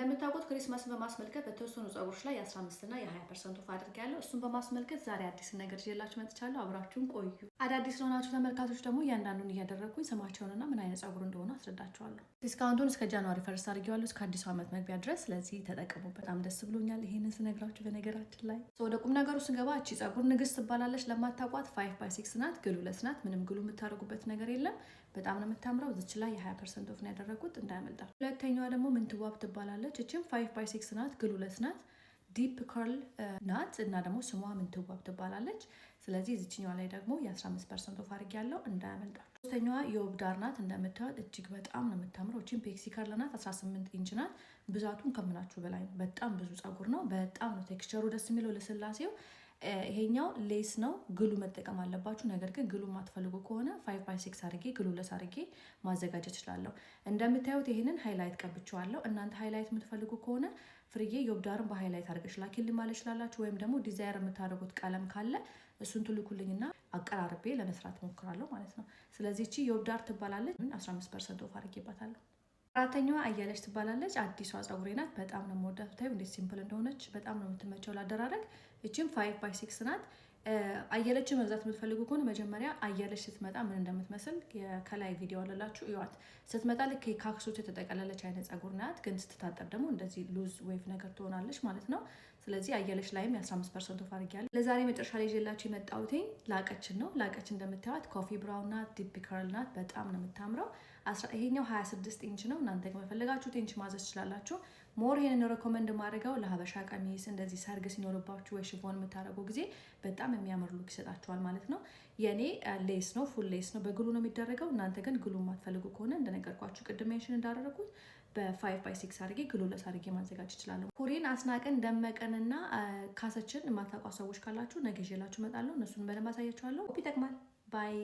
እንደምታውቁት ክሪስማስን በማስመልከት በተወሰኑ ጸጉሮች ላይ የ15 እና የ20% ኦፍ አድርጌያለሁ። እሱን በማስመልከት ዛሬ አዲስ ነገር ይዤላችሁ መጥቻለሁ። አብራችሁን ቆዩ። አዳዲስ ለሆናችሁ ተመልካቾች ደግሞ እያንዳንዱን እያደረግኩኝ ስማቸውንና ምን አይነት ጸጉር እንደሆነ አስረዳችኋለሁ። ዲስካውንቱን እስከ ጃንዋሪ ፈርስት አድርጌዋለሁ እስከ አዲሱ ዓመት መግቢያ ድረስ። ስለዚህ ተጠቀሙ። በጣም ደስ ብሎኛል ይሄንን ስነግራችሁ። በነገራችን ላይ ወደ ቁም ነገሩ ስገባ እቺ ጸጉር ንግስት ትባላለች። ለማታውቋት 5x6 ናት። ግሉለስ ናት። ምንም ግሉ የምታደርጉበት ነገር የለም። በጣም ነው የምታምረው። እዚች ላይ የ20% ኦፍ ነው ያደረኩት እንዳያመልጣችሁ። ሁለተኛዋ ደግሞ ምንትዋብ ትባላለች። እቺም 5x6 ናት። ግሉለስ ናት። ዲፕ ከርል ናት እና ደግሞ ስሟ ምንትዋብ ትባላለች። ስለዚህ እዚችኛዋ ላይ ደግሞ የ15% ኦፍ አድርጌያለሁ እንዳያመልጣችሁ። ሶስተኛዋ የወብዳር ናት። እንደምታዩት እጅግ በጣም ነው የምታምረው። እቺም ፔክሲ ከርል ናት። 18 ኢንች ናት። ብዛቱን ከምናችሁ በላይ ነው። በጣም ብዙ ጸጉር ነው። በጣም ነው ቴክስቸሩ ደስ የሚለው ለስላሴው። ይሄኛው ሌስ ነው። ግሉ መጠቀም አለባችሁ። ነገር ግን ግሉ ማትፈልጉ ከሆነ 5x6 አድርጌ ግሉለስ አድርጌ ማዘጋጀት እችላለሁ። እንደምታዩት ይሄንን ሃይላይት ቀብቼዋለሁ። እናንተ ሃይላይት የምትፈልጉ ከሆነ ፍርዬ የወብዳርን በሃይላይት አድርገሽ ላኪልኝ ማለት ይችላላችሁ። ወይም ደግሞ ዲዛይር የምታደርጉት ቀለም ካለ እሱን ትልኩልኝና አቀራርቤ ለመስራት ሞክራለሁ ማለት ነው። ስለዚህ እቺ የወብዳር ትባላለች። 15% ኦፍ አድርጌባታለሁ። አራተኛዋ አያለች ትባላለች። አዲሷ ጸጉሬ ናት። በጣም ነው የምወዳት። ታዩ እንዴት ሲምፕል እንደሆነች በጣም ነው የምትመቸው ላደራረግ። እቺም 5x6 ናት። አየለችን መግዛት የምትፈልጉ ከሆነ መጀመሪያ አየለች ስትመጣ ምን እንደምትመስል ከላይ ቪዲዮ አለላችሁ እዩዋት። ስትመጣ ልክ ካክሶች የተጠቀለለች አይነት ጸጉር ናት። ግን ስትታጠብ ደግሞ እንደዚህ ሉዝ ዌቭ ነገር ትሆናለች ማለት ነው። ስለዚህ አየለች ላይም የ15% ኦፍ አድርጌያለሁ። ለዛሬ መጨረሻ ላይ ይዤላችሁ የመጣሁት ላቀችን ነው። ላቀች እንደምታዩት ኮፊ ብራውን ናት። ዲፕ ከርል ናት። በጣም ነው የምታምረው። ይሄኛው 26 ኢንች ነው። እናንተ ከፈለጋችሁት ኢንች ማዘዝ ትችላላችሁ። ሞር ይሄንን ሬኮመንድ ማድረገው ለሀበሻ ቀሚስ እንደዚህ ሰርግ ሲኖርባችሁ ወይ ሽፎን የምታደርጉ ጊዜ በጣም የሚያምር ሉክ ይሰጣችኋል ማለት ነው። የኔ ሌስ ነው፣ ፉል ሌስ ነው። በግሉ ነው የሚደረገው። እናንተ ግን ግሉ የማትፈልጉ ከሆነ እንደነገርኳችሁ ቅድም ሜንሽን እንዳደረኩት በ5x6 አድርጌ ግሉለስ አድርጌ ማዘጋጀት እችላለሁ። ኩሪን፣ አስናቀን፣ ደመቀንና ካሰችን የማታውቋ ሰዎች ካላችሁ ነገ ይዤላችሁ እመጣለሁ። እነሱን በደንብ አሳያችኋለሁ። ይጠቅማል። ባይ